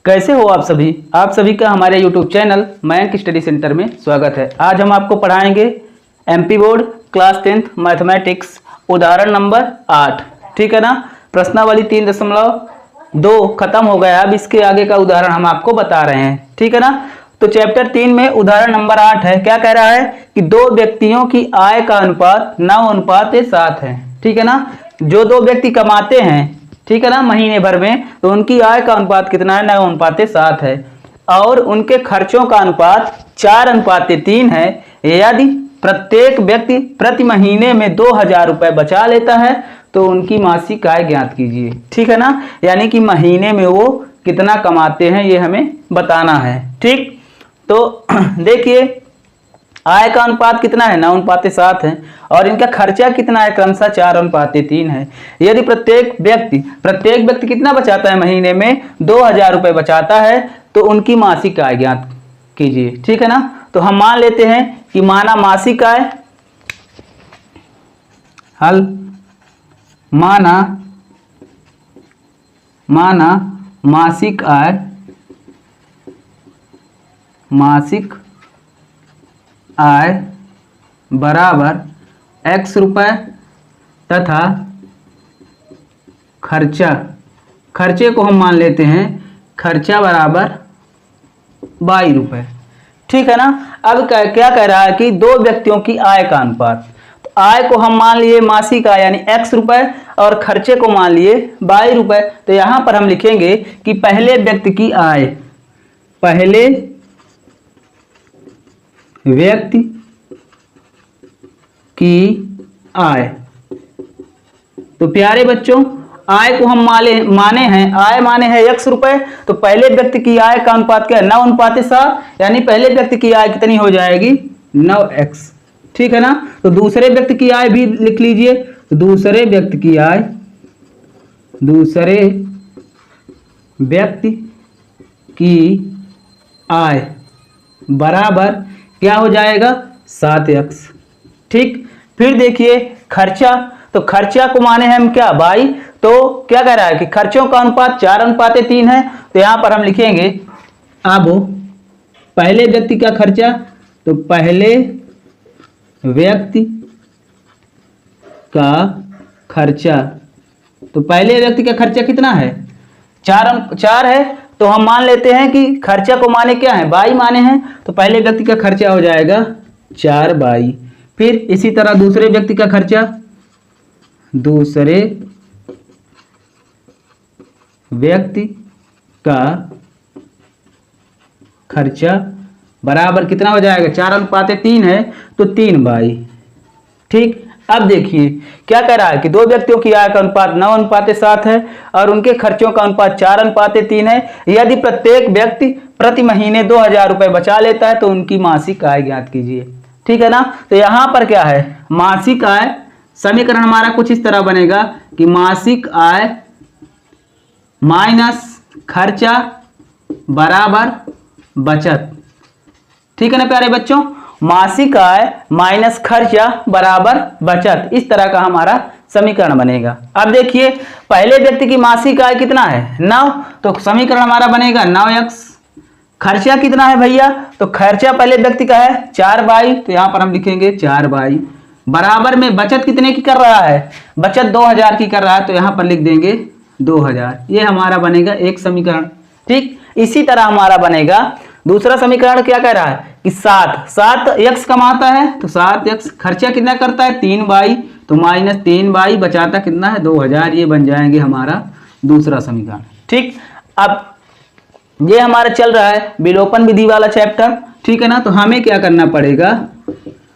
कैसे हो आप सभी का हमारे YouTube channel Mayank study centre में स्वागत है। आज हम आपको पढ़ाएंगे MP board class 10th mathematics उदाहरण नंबर 8। ठीक है ना। प्रश्नावली 3.2 खत्म हो गया। अब इसके आगे का उदाहरण हम आपको बता रहे हैं। ठीक है ना। तो चैप्टर 3 में उदाहरण नंबर 8 है। क्या कह रहा है कि दो व्यक्तियों की आय का अनुपात 9:7 है। ठीक है ना। जो दो व्यक्ति कमाते हैं, ठीक है ना, महीने भर में, तो उनकी आय का अनुपात कितना है? 9:7 है। और उनके खर्चों का अनुपात 4:3 है। यदि प्रत्येक व्यक्ति प्रति महीने में 2000 रुपए बचा लेता है तो उनकी मासिक आय ज्ञात कीजिए। ठीक है ना। यानी कि महीने में वो कितना कमाते हैं ये हमें बताना है। ठीक, तो देखिए आय का अनुपात कितना है? 9:7 है। और इनका खर्चा कितना है? क्रमशः 4:3 है। यदि प्रत्येक व्यक्ति कितना बचाता है? महीने में 2000 रुपए बचाता है तो उनकी मासिक आय ज्ञात कीजिए। ठीक है ना। तो हम मान लेते हैं कि माना मासिक आय, हल माना मासिक आय बराबर x रुपए तथा खर्चे को हम मान लेते हैं खर्चा बराबर 22 रुपए। ठीक है ना। अब क्या कह रहा है कि दो व्यक्तियों की आय का अनुपात, तो आय को हम मान लिए मासिक आय यानी x रुपए और खर्चे को मान लिए 22 रुपए। तो यहां पर हम लिखेंगे कि पहले व्यक्ति की आय। तो प्यारे बच्चों, आय को हम माने हैं x रुपए। तो पहले व्यक्ति की आय का अनुपात क्या है? 9:7, यानी पहले व्यक्ति की आय कितनी हो जाएगी? 9x। ठीक है ना। तो दूसरे व्यक्ति की आय भी लिख लीजिए। तो दूसरे व्यक्ति की आय बराबर क्या हो जाएगा? 7x। ठीक, फिर देखिए खर्चा। तो खर्चा को माने हम क्या? 22। तो क्या कह रहा है कि खर्चों का अनुपात 4:3 है। तो यहां पर हम लिखेंगे अब पहले व्यक्ति का खर्चा। तो पहले व्यक्ति का खर्चा कितना है? 4 है। तो हम मान लेते हैं कि खर्चा को माने क्या है? 22 माने हैं। तो पहले व्यक्ति का खर्चा हो जाएगा 4/22। फिर इसी तरह दूसरे व्यक्ति का खर्चा बराबर कितना हो जाएगा? 4:3 है तो 3/22। ठीक, अब देखिए क्या कह रहा है कि दो व्यक्तियों की आय का अनुपात 9:7 है और उनके खर्चों का अनुपात 4:3 है। यदि प्रत्येक व्यक्ति प्रति महीने 2000 रुपए बचा लेता है तो उनकी मासिक आय ज्ञात कीजिए। ठीक है ना। तो यहां पर क्या है? मासिक आय, समीकरण हमारा कुछ इस तरह बनेगा कि मासिक आय माइनस खर्चा बराबर बचत। ठीक है ना प्यारे बच्चों। मासिक आय माइनस खर्चा बराबर बचत, इस तरह का हमारा समीकरण बनेगा। अब देखिए पहले व्यक्ति की मासिक आय कितना है? 9। तो समीकरण हमारा बनेगा 9x। खर्चा कितना है भैया? तो खर्चा पहले व्यक्ति का है 4/22। तो यहां पर हम लिखेंगे 4/22 बराबर में बचत कितने की कर रहा है? बचत 2000 की कर रहा है। तो यहां पर लिख देंगे 2000। ये हमारा बनेगा एक समीकरण। ठीक, इसी तरह हमारा बनेगा दूसरा समीकरण। क्या कह रहा है कि 7x कमाता है। तो 7x खर्चा कितना करता है? 3/22। तो माइनस 3/22 बचाता कितना है? 2000। ये बन जाएंगे हमारा दूसरा समीकरण। ठीक, अब ये हमारा चल रहा है विलोपन विधि वाला चैप्टर। ठीक है ना। तो हमें क्या करना पड़ेगा?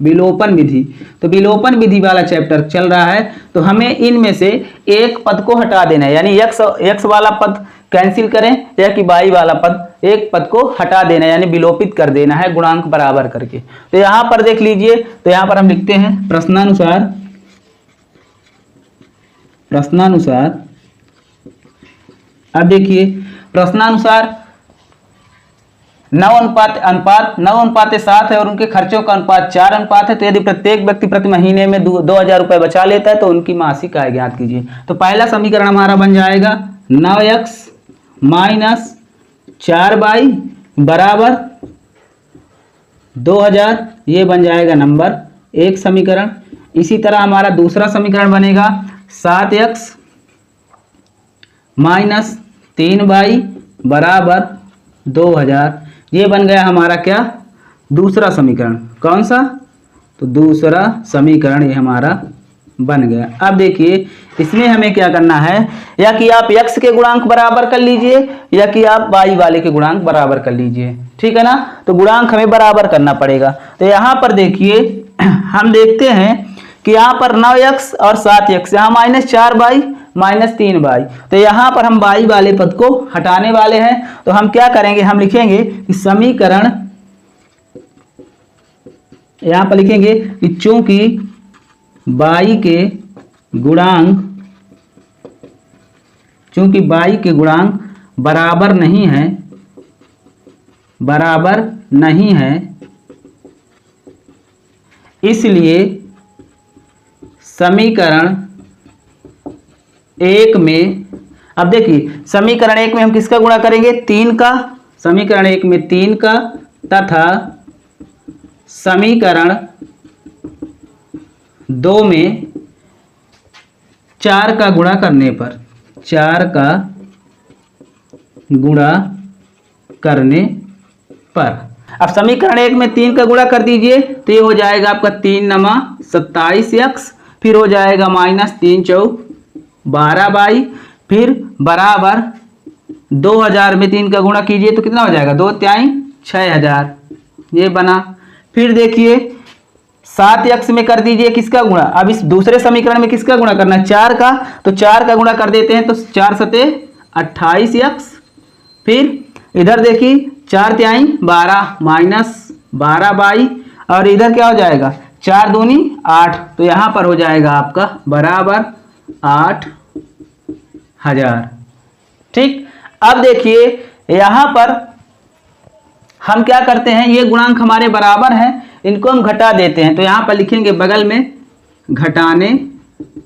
विलोपन विधि। तो विलोपन विधि वाला चैप्टर चल रहा है। तो हमें इनमें से एक पद को हटा देना है, यानी x वाला पद कैंसिल करें या कि y वाला पद, एक पद को हटा देना है, यानी विलोपित कर देना है गुणांक बराबर करके। तो यहां पर देख लीजिए। तो यहां पर हम लिखते हैं प्रश्नानुसार अब देखिए प्रश्नानुसार 9:7 है और उनके खर्चों का अनुपात 4 है। तो यदि प्रत्येक व्यक्ति प्रति महीने में 2000 रुपए बचा लेता है तो उनकी मासिक आय ज्ञात कीजिए। तो पहला समीकरण हमारा बन जाएगा 9x माइनस 4y बराबर 2000, ये बन जाएगा नंबर 1 समीकरण। इसी तरह हमारा दूसरा समीकरण बनेगा 7x माइनस 3y बराबर 2000, ये बन गया हमारा क्या, दूसरा समीकरण। कौन सा, तो दूसरा समीकरण ये हमारा बन गया। अब देखिए इसमें हमें क्या करना है, या कि आप x के गुणांक बराबर कर लीजिए या कि आप y वाले के गुणांक बराबर कर लीजिए, ठीक है ना। तो गुणांक हमें बराबर करना पड़ेगा। तो यहाँ पर देखिए हम देखते हैं कि यहाँ पर 9x और 7x, यहाँ -4y -3y, तो यहाँ पर हम y वाले पद को हटाने वाले हैं। तो हम क्या करेंगे, हम लिखेंगे कि समीकरण, यहाँ पर लिखेंगे कि चूंकि y के गुणांक बराबर नहीं है, इसलिए समीकरण 1 में, अब देखिए समीकरण 1 में हम किसका गुणा करेंगे, 3 का, समीकरण 1 में 3 का, तथा समीकरण 2 में 4 का गुणा करने पर, 4 का गुणा करने पर। अब समीकरण 1 में 3 का गुणा कर दीजिए तो ये हो जाएगा आपका 3 नमा 27x, फिर हो जाएगा -3 चौक 12y, फिर बराबर 2000 में 3 का गुणा कीजिए तो कितना हो जाएगा, 2 तिहाई 6000, ये बना। फिर देखिए 7x में कर दीजिए किसका गुणा, अब इस दूसरे समीकरण में किसका गुणा करना है, 4 का, तो 4 का गुणा कर देते हैं तो 4 सते 28x, फिर इधर देखिए 4 तिहाई 12 -12y, और इधर क्या हो जाएगा 4 दूनी 8, तो यहाँ पर हो जाएगा आपका बराबर 8000। ठीक, अब देखिए यहाँ पर हम क्या करते हैं, ये गुणांक हमारे बराबर हैं, इनको हम घटा देते हैं। तो यहाँ पर लिखेंगे बगल में घटाने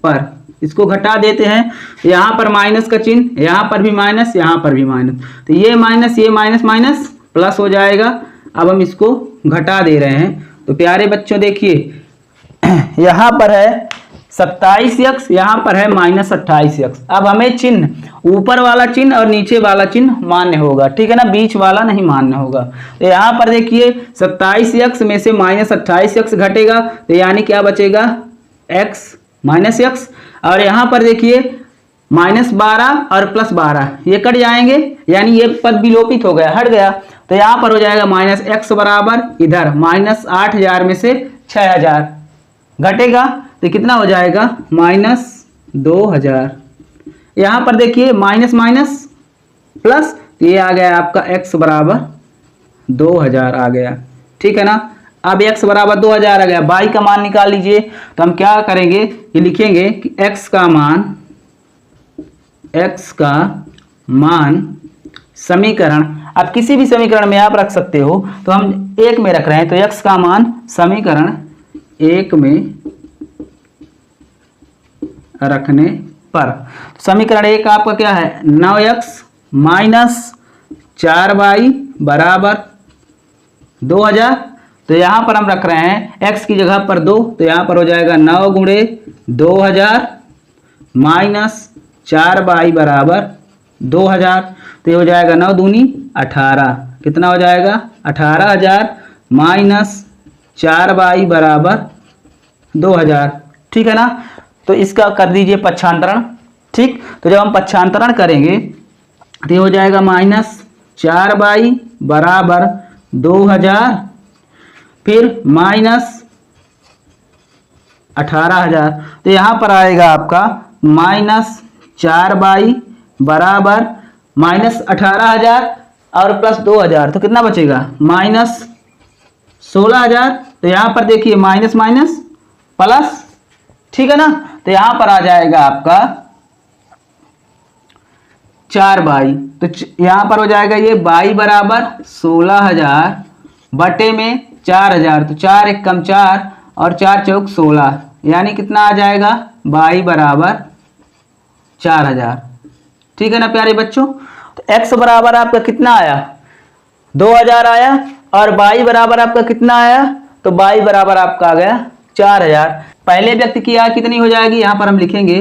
पर, इसको घटा देते हैं, यहाँ पर माइनस का चिन्ह, यहाँ पर भी माइनस, यहाँ पर भी माइनस, तो ये माइनस माइनस प्लस हो जाएगा। अब हम इसको घटा दे रहे हैं। तो प्यारे बच्चों देखिए यहाँ पर है 27x, यहाँ पर है -28x। अब हमें चिन्ह, ऊपर वाला चिन्ह और नीचे वाला चिन्ह मान्य होगा, ठीक है ना, बीच वाला नहीं मान्य होगा। तो यहाँ पर देखिए 27x में से -28x घटेगा, तो यानी क्या बचेगा, x -x, और यहाँ पर देखिए -12 और +12 ये कट जाएंगे, यानी ये पद विलोपित हो गया, हट गया। तो यहाँ पर हो जाएगा -x बराबर, इधर -8000 में से 6000 घटेगा तो कितना हो जाएगा, -2000। यहाँ पर देखिए माइनस माइनस प्लस, ये आ गया आपका x बराबर 2000 आ गया, ठीक है ना। अब x बराबर 2000 आ गया, y का मान निकाल लीजिए। तो हम क्या करेंगे, ये लिखेंगे कि x का मान समीकरण, अब किसी भी समीकरण में आप रख सकते हो, तो हम 1 में रख रहे हैं, तो x का मान समीकरण 1 में रखने पर समीकरण 1 आपका क्या है, 9x माइनस 4y बराबर 2000। तो यहाँ पर हम रख रहे हैं x की जगह पर 2, तो यहाँ पर हो जाएगा 9 गुणे 2000 माइनस 4y बराबर 2000। तो ये हो जाएगा 9 दूनी 18, कितना हो जाएगा 18000 माइनस 4y बराबर 2000, ठीक है ना। तो इसका कर दीजिए पक्षांतरण, ठीक। तो जब हम पक्षांतरण करेंगे तो ये हो जाएगा -4y बराबर 2000, फिर -18000। तो यहाँ पर आएगा आपका -4y बराबर -18000 और प्लस 2000, तो कितना बचेगा -16000। तो यहाँ पर देखिए माइनस माइनस प्लस, ठीक है ना। तो यहाँ पर आ जाएगा आपका 4y, तो यहाँ पर हो जाएगा ये y बराबर 16000 बटे में 4000, तो 4 एक कम 4 और 4 चौक 16, यानी कितना आ जाएगा y बराबर 4000, ठीक है ना प्यारे बच्चों। तो तो x बराबर आपका कितना आया, 2000 आया, और y बराबर आपका कितना आया, तो y बराबर आपका आ गया 4000। पहले व्यक्ति की आय कितनी हो जाएगी, यहां पर हम लिखेंगे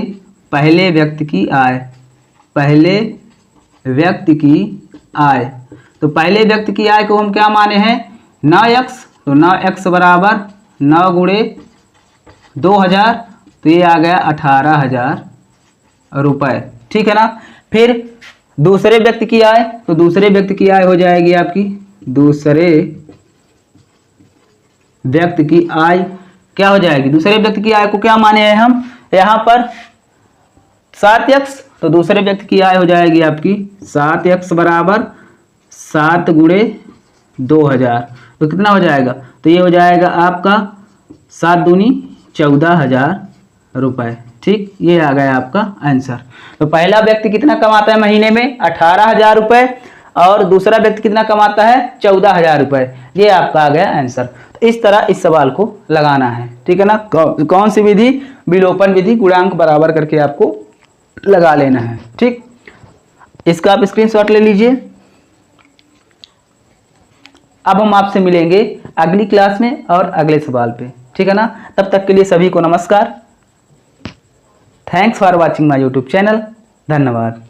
पहले व्यक्ति की आय, पहले व्यक्ति की आय। तो पहले व्यक्ति की आय को हम क्या माने हैं, 9x, तो 9x बराबर 9 गुणे 2000, तो ये आ गया 18,000 रुपए। ठीक है ना। फिर दूसरे व्यक्ति की आय, तो दूसरे व्यक्ति की आय हो जाएगी आपकी, दूसरे व्यक्ति की आय क्या हो जाएगी, दूसरे व्यक्ति की आय को क्या माने हैं हम यहाँ पर 7x, तो दूसरे व्यक्ति की आय हो जाएगी आपकी 7x बराबर 7 गुणे 2000, तो कितना हो जाएगा, तो ये हो जाएगा आपका 7 दूनी 14,000 रुपए। ठीक, ये आ गया आपका आंसर। तो पहला व्यक्ति कितना कमाता है महीने में, 18,000 रुपए, और दूसरा व्यक्ति कितना कमाता है, 14,000 रुपए। ये आपका आ गया आंसर। तो इस तरह इस सवाल को लगाना है। ठीक है ना। कौन सी विधि, विलोपन विधि, गुणांक बराबर करके आपको लगा लेना है। ठीक, इसका आप स्क्रीनशॉट ले लीजिए। अब हम आपसे मिलेंगे अगली क्लास में और अगले सवाल पे। ठीक है ना। तब तक के लिए सभी को नमस्कार। Thanks for watching my YouTube channel. धन्यवाद।